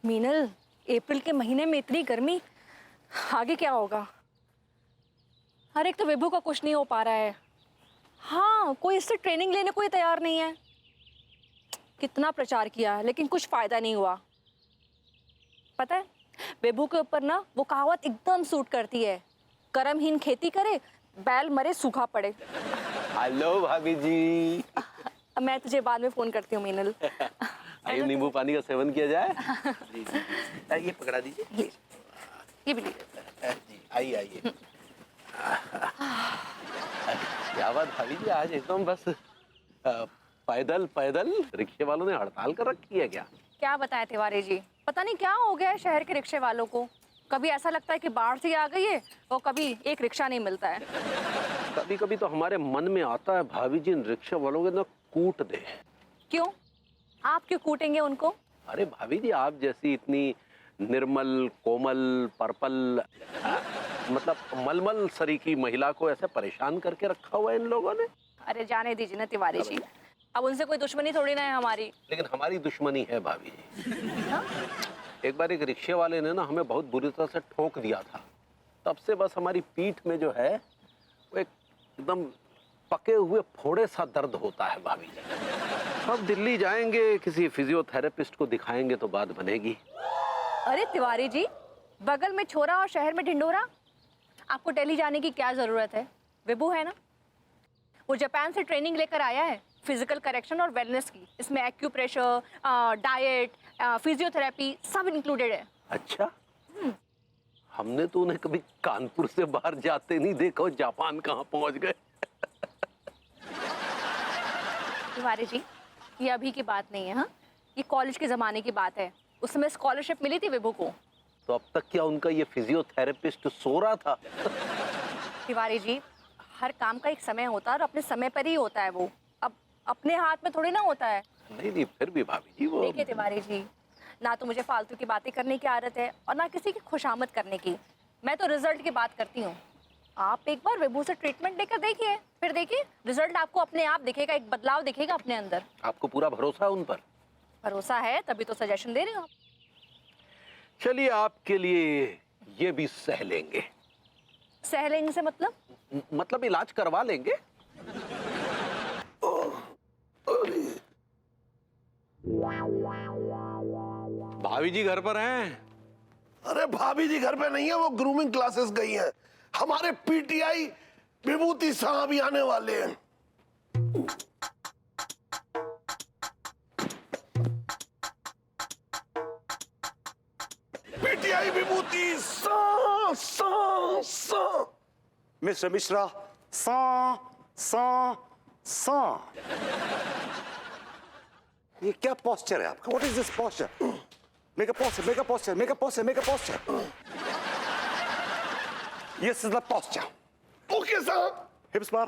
मीनल, अप्रैल के महीने में इतनी गर्मी, आगे क्या होगा? हर एक तो विभू का कुछ नहीं हो पा रहा है। हाँ, कोई इससे ट्रेनिंग लेने को ही तैयार नहीं है। कितना प्रचार किया लेकिन कुछ फायदा नहीं हुआ। पता है, विभू के ऊपर ना वो कहावत एकदम सूट करती है, कर्महीन खेती करे, बैल मरे सूखा पड़े। हेलो भाभी जी। मैं तुझे बाद में फोन करती हूँ मीनल। आइए नींबू पानी का सेवन किया जाए। जी जी। ये पकड़ा दीजिए। ये भी लीजिए। जी आइए आइए। क्या बात भाभी जी, आज एकदम बस पैदल पैदल रिक्शे वालों ने हड़ताल कर रखी है क्या? क्या बताएं तिवारी जी, पता नहीं क्या हो गया है शहर के रिक्शे वालों को। कभी ऐसा लगता है कि बाढ़ से आ गई है और कभी एक रिक्शा नहीं मिलता है। कभी कभी तो हमारे मन में आता है भाभी जी, इन रिक्शा वालों के ना कूट दे। क्यों? आप क्यों कूटेंगे उनको? अरे भाभी जी, आप जैसी इतनी निर्मल कोमल पर्पल मतलब मलमल सरी की महिला को ऐसे परेशान करके रखा हुआ है इन लोगों ने। अरे जाने दीजिए ना तिवारी जी, अब उनसे कोई दुश्मनी थोड़ी ना है हमारी। लेकिन हमारी दुश्मनी है भाभी जी। हाँ? एक बार एक रिक्शे वाले ने ना हमें बहुत बुरी तरह से ठोक दिया था। तब से बस हमारी पीठ में जो है वो एकदम पके हुए फोड़े सा दर्द होता है भाभी जी। अब दिल्ली जाएंगे, किसी फिजियोथेरेपिस्ट को दिखाएंगे तो बात बनेगी। अरे तिवारी जी, बगल में छोरा और शहर में ढिंडोरा, आपको दिल्ली जाने की क्या जरूरत है? विभू है ना, वो जापान से ट्रेनिंग लेकर आया है फिजिकल करेक्शन और वेलनेस की। इसमें एक्यूप्रेशर, डाइट, फिजियोथेरेपी सब इंक्लूडेड है। अच्छा, हमने तो उन्हें कभी कानपुर से बाहर जाते नहीं देखा, जापान कहाँ पहुंच गए। तिवारी जी, ये अभी की बात नहीं है, हाँ, ये कॉलेज के जमाने की बात है। उस समय स्कॉलरशिप मिली थी विभू को। तो अब तक क्या उनका ये फिजियोथेरेपिस्ट सो रहा था? तिवारी जी, हर काम का एक समय होता है और अपने समय पर ही होता है वो। अब अपने हाथ में थोड़ी ना होता है। नहीं नहीं, फिर भी भाभी जी वो। देखिए तिवारी जी, ना तो मुझे फालतू की बातें करने की आदत है और ना किसी की खुशामद करने की। मैं तो रिजल्ट की बात करती हूँ। आप एक बार विभू से ट्रीटमेंट लेकर देखिए, फिर देखिए रिजल्ट आपको अपने आप दिखेगा, एक बदलाव दिखेगा अपने अंदर। आपको पूरा भरोसा है उन पर? भरोसा है तभी तो सजेशन दे रही हूँ। चलिए, आपके लिए ये भी सह लेंगे। सह लेंगे से मतलब? मतलब इलाज करवा लेंगे। भाभी जी घर पर हैं? अरे भाभी जी घर पे नहीं है, वो ग्रूमिंग क्लासेस गई हैं। हमारे पीटीआई विभूति साहब भी आने वाले हैं। पीटीआई विभूति सा। मिस्टर मिश्रा, सा। ये क्या पोस्चर है आपका? What is this posture? Make a posture. Yes, is the posture. Okay साहब। Hips बार,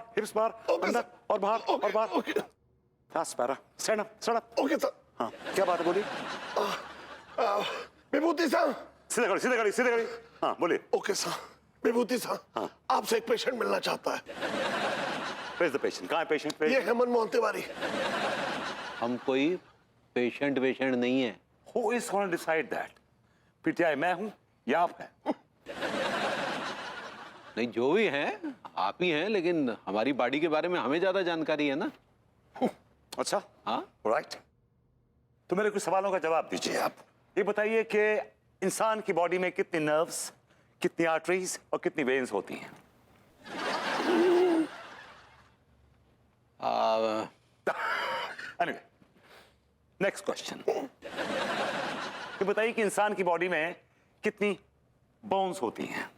Okay, अंदर sir. और बाहर और बाहर। Okay That's better. Stand up. Okay sir. हाँ, क्या बात है बोलिए? विभूति साहब। सीधे खड़ी। हाँ, बोलिए। ओके साहब। विभूति साहब, आपसे एक पेशेंट मिलना चाहता है। Where is the patient? कहाँ है patient? ये हेमंत मोहन तिवारी। हम कोई पेशेंट नहीं है। Who is going to decide that? PTI मैं हूँ या आप हैं? नहीं, जो भी हैं आप ही हैं, लेकिन हमारी बॉडी के बारे में हमें ज्यादा जानकारी है ना। अच्छा, हाँ, राइट। तो मेरे कुछ सवालों का जवाब दीजिए आप। ये बताइए कि इंसान की बॉडी में कितनी नर्व्स, कितनी आर्टरीज और कितनी वेन्स होती हैं? Anyway, next question. ये बताइए कि इंसान की बॉडी में कितनी बोन्स होती हैं?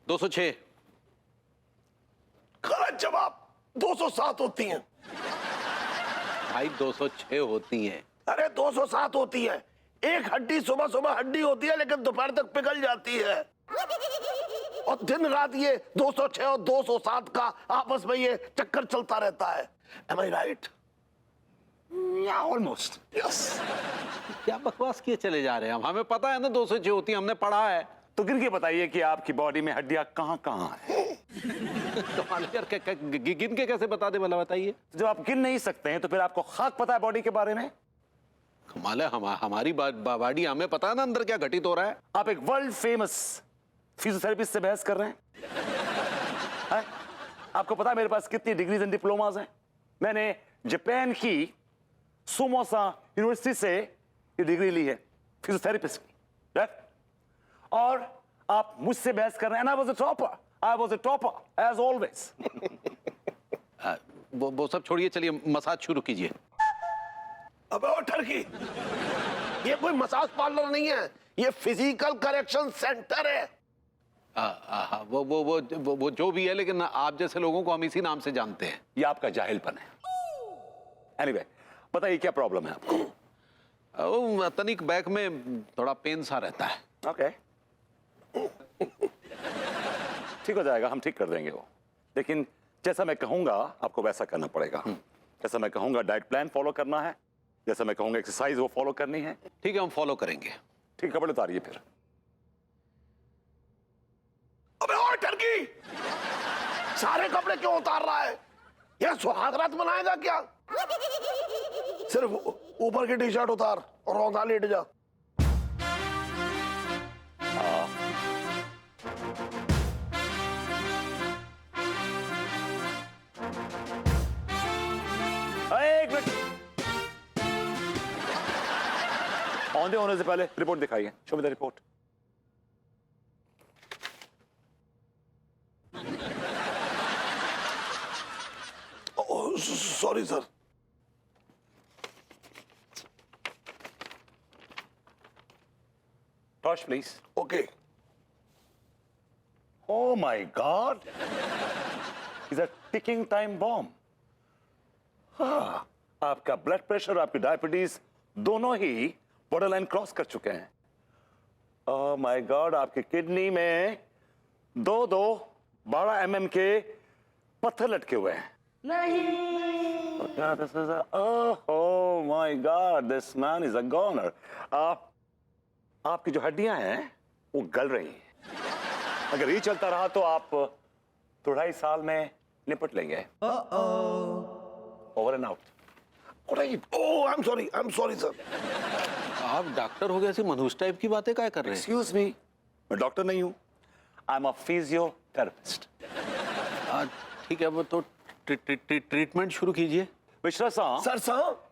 206। गलत जवाब। 207 होती हैं। भाई 206 होती हैं। अरे 207 होती है। एक हड्डी सुबह हड्डी होती है, लेकिन दोपहर तक पिघल जाती है। और दिन रात ये 206 और 207 का आपस में ये चक्कर चलता रहता है। Am I right? या ऑलमोस्ट। Yes. क्या बकवास किए चले जा रहे हैं हम? हमें पता है ना 206 होती है, हमने पढ़ा है। तो गिन के बताइए कि आपकी बॉडी में हड्डियां कहाँ कहाँ हैं? गिन के कैसे बता दे भला, बताइए। जब आप गिन नहीं सकते हैं तो फिर आपको खाक पता है बॉडी के बारे में? कमाल है, हमारी बॉडी, हमें पता है ना अंदर क्या घटित हो रहा है। आप एक वर्ल्ड फेमस फिजियोथेरेपिस्ट से बहस कर रहे हैं? हैं? आपको पता है मेरे पास कितनी डिग्रीज एंड डिप्लोमास हैं? मैंने जापान की सुमोसा यूनिवर्सिटी से ये डिग्री ली है फिजियोथेरेपिस्ट की, राइट? और आप मुझसे बहस कर रहे हैं। I was a topper as always. वो सब छोड़िए, चलिए मसाज शुरू कीजिए। अबे ओ ठरकी, ये कोई मसाज पार्लर नहीं है, ये फिजिकल करेक्शन सेंटर है। वो जो भी है, लेकिन आप जैसे लोगों को हम इसी नाम से जानते हैं। ये आपका जाहिलपन है। एनीवे, बताइए क्या प्रॉब्लम है आपको? वो तनिक बैक में थोड़ा पेन सा रहता है। ओके, ठीक हो जाएगा, हम ठीक कर देंगे वो। लेकिन जैसा मैं कहूंगा आपको वैसा करना पड़ेगा। जैसा मैं कहूंगा डाइट प्लान फॉलो करना है, जैसा मैं कहूंगा एक्सरसाइज वो फॉलो करनी है। ठीक है, हम फॉलो करेंगे। ठीक, कपड़े उतारिए फिर। अबे ओ ठरकी, सारे कपड़े क्यों उतार रहा है? यह सुहागरात मनाएगा क्या? सिर्फ ऊपर की टी शर्ट उतार और औंधा लेट जा। एक मिनट, औंधे होने से पहले रिपोर्ट दिखाइए। Show me the report. Sorry sir. Torch please. Okay. Oh my God! It's a ticking time bomb. हाँ, आपका ब्लड प्रेशर, आपकी डायबिटीज दोनों ही बॉर्डर लाइन क्रॉस कर चुके हैं। Oh my God! आपकी किडनी में दो 12 mm के पत्थर लटके हुए हैं। नहीं। Oh my God! This man is a goner. आपकी जो हड्डियां हैं वो गल रही हैं। अगर ये चलता रहा तो आप 2.5 साल में निपट लेंगे। Over and out. Oh, I am sorry sir. आप डॉक्टर हो गए, ऐसी मनहूस टाइप की बातें क्या कर रहे हैं? एक्सक्यूज मी, मैं डॉक्टर नहीं हूं, आई एम अ फिजियोथेरेपिस्ट। ठीक है, वो तो ट्रीटमेंट शुरू कीजिए। मिश्रा साहब, सर साहब,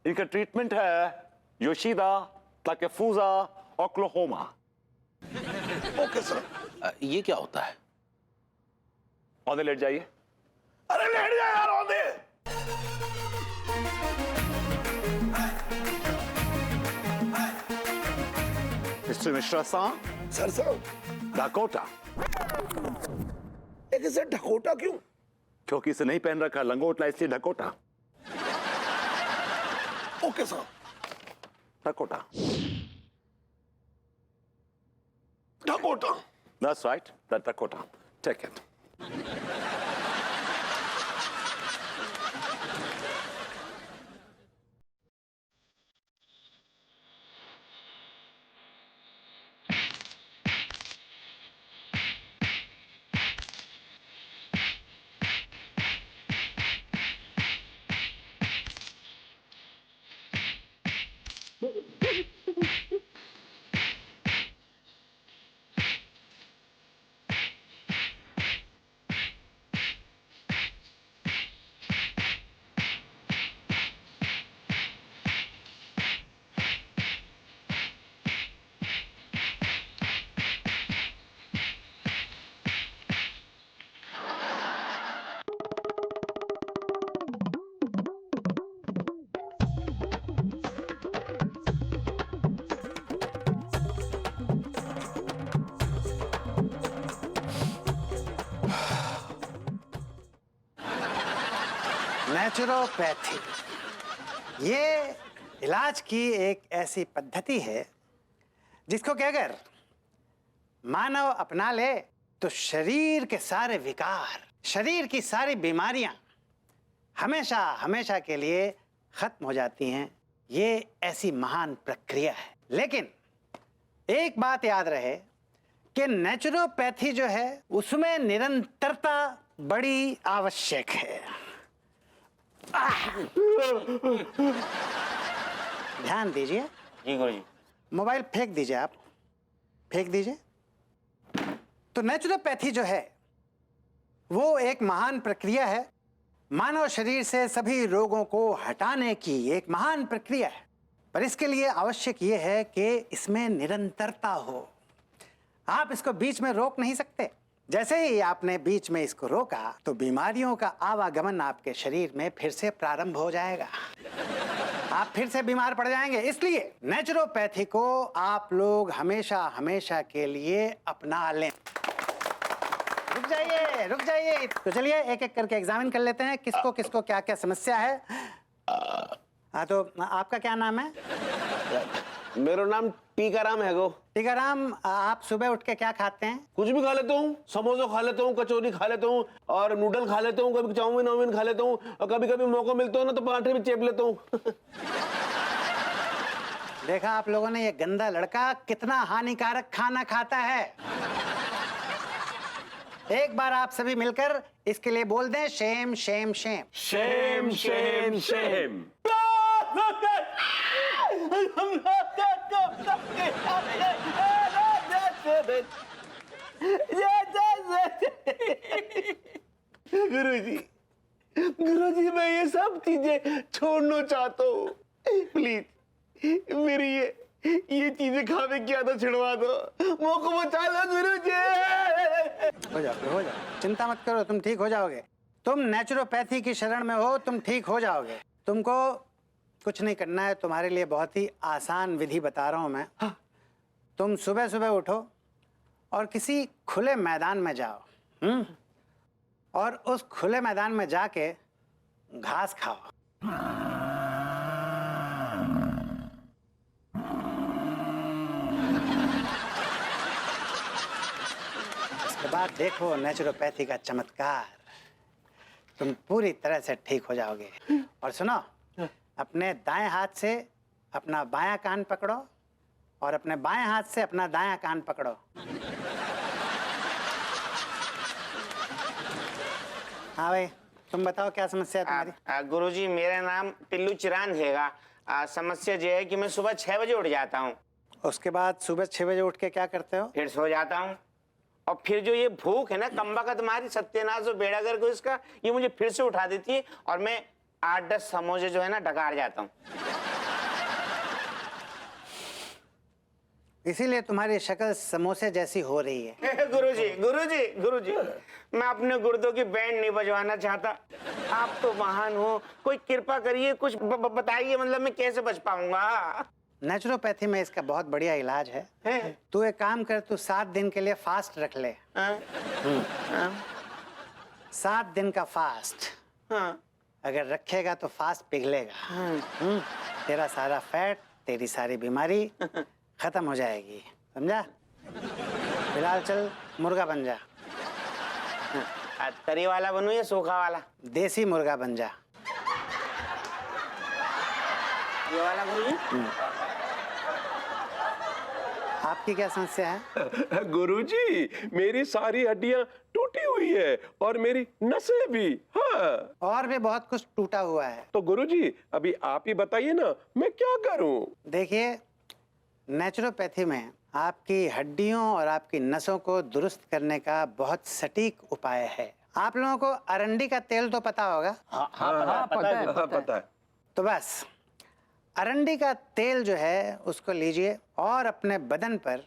इनका ट्रीटमेंट है योशिदा, ताकेफूजा, ओक्लाहोमा। Okay sir. ये क्या होता है? औंधे लेट जाइए। अरे लेट जा यार, औंधे। मिस्टर मिश्रा साहब, सर साहब, डाकोटा। एक इसे ढकोटा क्यों? क्योंकि इसे नहीं पहन रखा लंगोट, इसलिए ढकोटा। ओके साहब। ढकोटा। ढकोटा। That's right, that Dakota. Take it. Naturopathy ये इलाज की एक ऐसी पद्धति है जिसको कि अगर मानव अपना ले तो शरीर के सारे विकार, शरीर की सारी बीमारियां हमेशा हमेशा के लिए खत्म हो जाती हैं। ये ऐसी महान प्रक्रिया है। लेकिन एक बात याद रहे कि नेचुरोपैथी जो है उसमें निरंतरता बड़ी आवश्यक है। ध्यान दीजिए। जी गुरुजी। मोबाइल फेंक दीजिए, आप फेंक दीजिए। तो नेचुरोपैथी जो है वो एक महान प्रक्रिया है, मानव शरीर से सभी रोगों को हटाने की एक महान प्रक्रिया है। पर इसके लिए आवश्यक ये है कि इसमें निरंतरता हो। आप इसको बीच में रोक नहीं सकते। जैसे ही आपने बीच में इसको रोका तो बीमारियों का आवागमन आपके शरीर में फिर से प्रारंभ हो जाएगा, आप फिर से बीमार पड़ जाएंगे। इसलिए नेचुरोपैथी को आप लोग हमेशा हमेशा के लिए अपना लें। रुक जाइए, रुक जाइए। तो चलिए एक एक करके एग्जामिन कर लेते हैं किसको किसको क्या क्या समस्या है। हाँ, तो आपका क्या नाम है? मेरा नाम टीकाराम है गो। टीकाराम, आप सुबह उठ के क्या खाते हैं? कुछ भी खा लेता हूँ, समोसा खा लेता हूँ, कचौरी खा लेता हूँ और नूडल खा लेता हूँ, कभी चाउमीन वाउमीन खा लेता हूँ और कभी कभी मौका मिलता हो ना तो पराठे भी चेप लेता हूँ। देखा आप लोगों ने, ये गंदा लड़का कितना हानिकारक खाना खाता है। एक बार आप सभी मिलकर इसके लिए बोल दें shame shame shame. Shame shame shame. Guruji, Guruji मैं ये सब चीजें छोड़ना चाहता हूँ, प्लीज मेरी ये चीजें खाने की आदत छिड़वा दो, मुझको बचा लो गुरुजी। हो जाओगे, चिंता मत करो, तुम ठीक हो जाओगे। तुम नेचुरोपैथी की शरण में हो, तुम ठीक हो जाओगे। तुमको कुछ नहीं करना है, तुम्हारे लिए बहुत ही आसान विधि बता रहा हूं मैं। हाँ। तुम सुबह सुबह उठो और किसी खुले मैदान में जाओ, और उस खुले मैदान में जाके घास खाओ। उसके बाद देखो नेचुरोपैथी का चमत्कार, तुम पूरी तरह से ठीक हो जाओगे। और सुनो, अपने दाएं हाथ से अपना बायां कान पकड़ो और अपने बाएं हाथ से अपना दायां कान पकड़ो। हाँ भाई, तुम बताओ क्या समस्या है तुम्हारी? गुरुजी मेरा नाम टिल्लू चिरान हैगा। समस्या ये है कि मैं सुबह 6 बजे उठ जाता हूँ। उसके बाद सुबह 6 बजे उठ के क्या करते हो? फिर सो जाता हूँ और फिर जो ये भूख है ना कम्बख्त तुम्हारी सत्यानाश और बेड़ागर को इसका, ये मुझे फिर से उठा देती है और मैं 8-10 समोसे जो है ना डकार जाता हूँ। इसीलिए तुम्हारी शक्ल समोसे जैसी हो रही है। गुरुजी गुरुजी गुरुजी, मैं अपने गुर्दों की बैंड नहीं बजवाना चाहता। आप तो महान हो, कोई कृपा करिए, कुछ बताइए, मतलब मैं कैसे बच पाऊंगा? नेचुरोपैथी में इसका बहुत बढ़िया इलाज है। तू एक काम कर, तू 7 दिन के लिए फास्ट रख ले। 7 दिन का फास्ट अगर रखेगा तो फास्ट पिघलेगा। तेरा सारा फैट, तेरी सारी बीमारी खत्म हो जाएगी, समझा? फिलहाल चल मुर्गा बन जा। तरी वाला बनूं या सूखा वाला? देसी मुर्गा बन जा। ये वाला गुरुजी? आपकी क्या समस्या है? गुरुजी, मेरी सारी हड्डियां टूटी हुई है और मेरी नसें भी। हाँ। और भी बहुत कुछ टूटा हुआ है। तो गुरुजी अभी आप ही बताइए ना, मैं क्या करूं? देखिए, नेचुरोपैथी में आपकी हड्डियों और आपकी नसों को दुरुस्त करने का बहुत सटीक उपाय है। आप लोगों को अरंडी का तेल तो पता होगा? पता है। तो बस अरंडी का तेल जो है उसको लीजिए और अपने बदन पर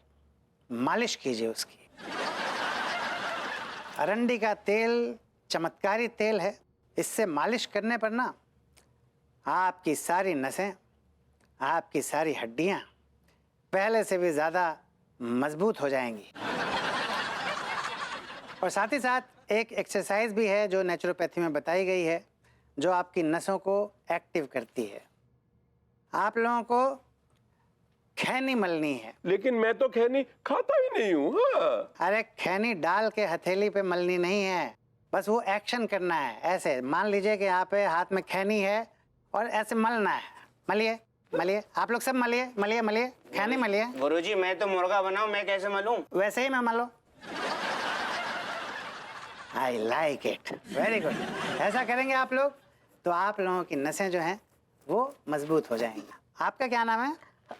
मालिश कीजिए उसकी। अरंडी का तेल चमत्कारी तेल है। इससे मालिश करने पर ना आपकी सारी नसें, आपकी सारी हड्डियां पहले से भी ज्यादा मजबूत हो जाएंगी। और साथ ही साथ एक एक्सरसाइज भी है जो नेचुरोपैथी में बताई गई है, जो आपकी नसों को एक्टिव करती है। आप लोगों को खैनी मलनी है। लेकिन मैं तो खैनी खाता ही नहीं हूँ। हाँ। अरे खैनी डाल के हथेली पे मलनी नहीं है, बस वो एक्शन करना है। ऐसे मान लीजिए कि यहाँ पे हाथ में खैनी है और ऐसे मलना है। मलिए मलिए, आप लोग सब मलिए मलिए मलिए, खैनी मलिए। गुरुजी मैं तो मुर्गा बनाऊं, मैं कैसे मलूं? वैसे ही मैं मलो। I like it, very good. ऐसा करेंगे आप लोग तो आप लोगों की नसें जो हैं वो मजबूत हो जाएंगी। आपका क्या नाम है?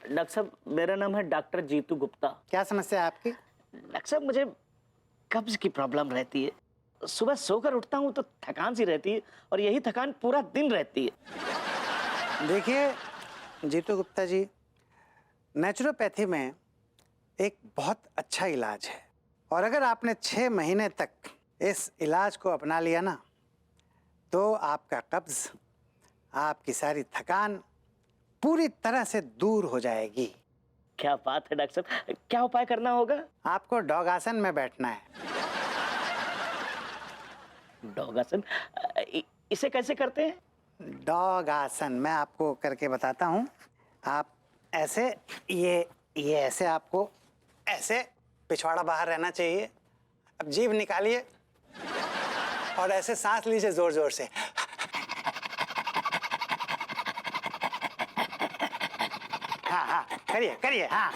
डॉक्टर साहब मेरा नाम है डॉक्टर जीतू गुप्ता। क्या समस्या है आपकी? डॉक्टर साहब मुझे कब्ज की प्रॉब्लम रहती है। सुबह सोकर उठता हूँ तो थकान सी रहती है और यही थकान पूरा दिन रहती है। देखिए जीतू गुप्ता जी, नेचुरोपैथी में एक बहुत अच्छा इलाज है और अगर आपने 6 महीने तक इस इलाज को अपना लिया ना तो आपका कब्ज, आपकी सारी थकान पूरी तरह से दूर हो जाएगी। क्या बात है डॉक्टर साहब, क्या उपाय करना होगा? आपको डॉग आसन में बैठना है। डॉग आसन, इसे कैसे करते हैं? डॉग आसन मैं आपको करके बताता हूँ। आप ऐसे, ये ऐसे, आपको ऐसे पिछवाड़ा बाहर रहना चाहिए। अब जीभ निकालिए और ऐसे सांस लीजिए जोर जोर से। हाँ हाँ, करिए करिए, हाँ।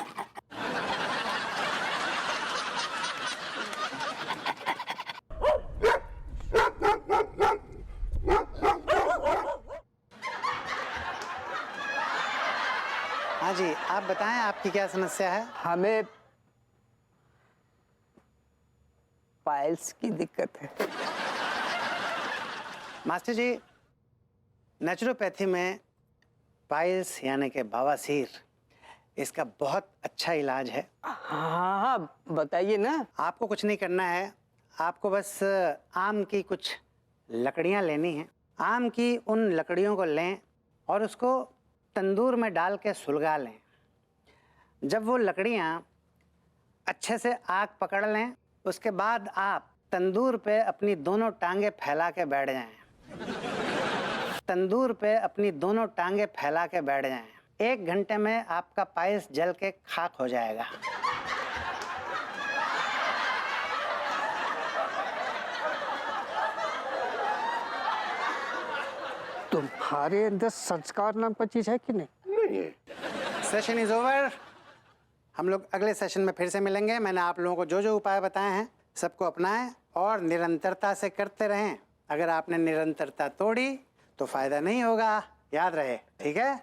हाँ जी, आप बताएं आपकी क्या समस्या है? हमें पाइल्स की दिक्कत है। मास्टर जी, नेचुरोपैथी में पाइल्स यानी कि बवासीर, इसका बहुत अच्छा इलाज है। हाँ हाँ, बताइए ना। आपको कुछ नहीं करना है, आपको बस आम की कुछ लकड़ियां लेनी हैं। आम की उन लकड़ियों को लें और उसको तंदूर में डाल के सुलगा लें। जब वो लकड़ियां अच्छे से आग पकड़ लें, उसके बाद आप तंदूर पे अपनी दोनों टांगे फैला के बैठ जाएं। तंदूर पे अपनी दोनों टांगे फैला के बैठ जाएं। 1 घंटे में आपका पाइल्स जल के खाक हो जाएगा। तुम्हारे अंदर संस्कार नाम का चीज है कि नहीं? नहीं है। Session is over. हम लोग अगले सेशन में फिर से मिलेंगे। मैंने आप लोगों को जो जो उपाय बताए हैं सबको अपनाएं और निरंतरता से करते रहें। अगर आपने निरंतरता तोड़ी तो फायदा नहीं होगा, याद रहे, ठीक है?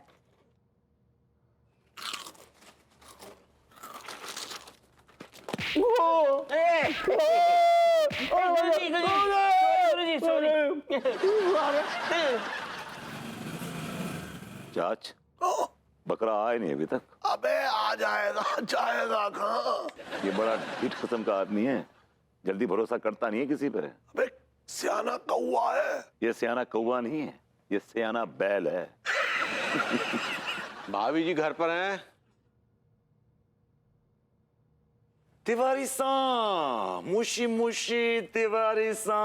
जांच बकरा आया नहीं अभी तक। अबे आ जाएगा, जाएगा कहाँ? ये बड़ा ढीठ किस्म का आदमी है, जल्दी भरोसा करता नहीं है किसी पर। अबे सियाना कौवा है। ये सियाना कौवा नहीं है, ये सियाना बैल है। भाभी जी घर पर हैं? तिवारी सा, मुशी मुशी तिवारी सा,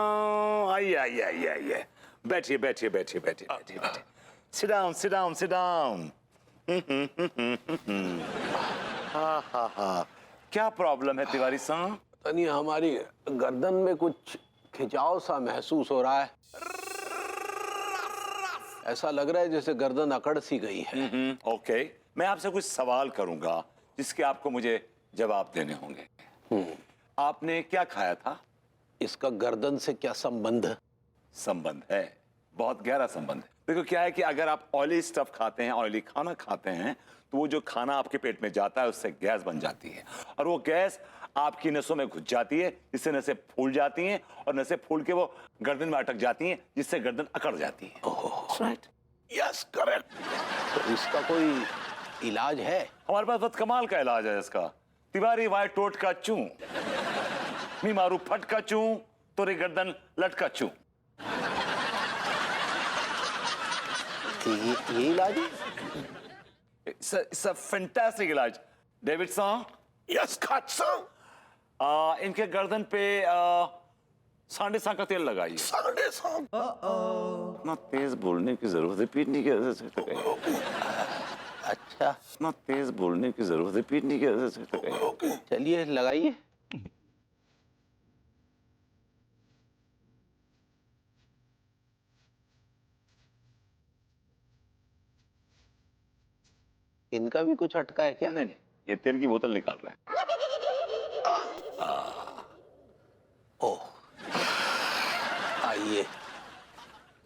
आइए आइए आइए आइए, बैठिए बैठिए बैठिए बैठिए बैठिए बैठिए। Sit down sit down sit down. हाँ हाँ हाँ, क्या प्रॉब्लम है तिवारी सा? पता नहीं, हमारी गर्दन में कुछ खिंचाव सा महसूस हो रहा है। ऐसा लग रहा है जैसे गर्दन अकड़ सी गई है। ओके, मैं आपसे कुछ सवाल करूंगा जिसके आपको मुझे जवाब देने होंगे। आपने क्या खाया था? इसका गर्दन से क्या संबंध? संबंध है, बहुत गहरा संबंध है। देखो क्या है कि अगर आप ऑयली स्टफ खाते हैं, ऑयली खाना खाते हैं, तो वो जो खाना आपके पेट में जाता है उससे गैस बन जाती है और वो गैस आपकी नसों में घुस जाती है, जिससे नसें फूल जाती हैं और नसें फूल के वो गर्दन में अटक जाती हैं, जिससे गर्दन अकड़ जाती है। राइट? Yes correct. तो इसका कोई इलाज है? हमारे पास बहुत कमाल का इलाज है इसका। तिवारी वाई टोट का चू, मी मारू फट का चू, तोरे गर्दन लट का चू। ये इलाज है? It's a fantastic इलाज। डेविड सा, यस खाचा। इनके गर्दन पे 3.5 का तेल लगाइए। 3.5। इतना तेज बोलने की जरूरत है, पीटने की वजह से। अच्छा, इतना तेज बोलने की जरूरत है, पीटने की वजह से। चलिए लगाइए। इनका भी कुछ अटका है क्या? नहीं, ये तेल की बोतल निकाल रहा है। ओह, आइए।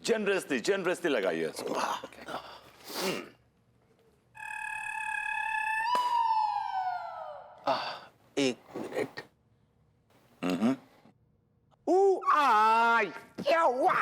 जनरसली लगाइए इसको। एक मिनट। ऊ आई क्या हुआ?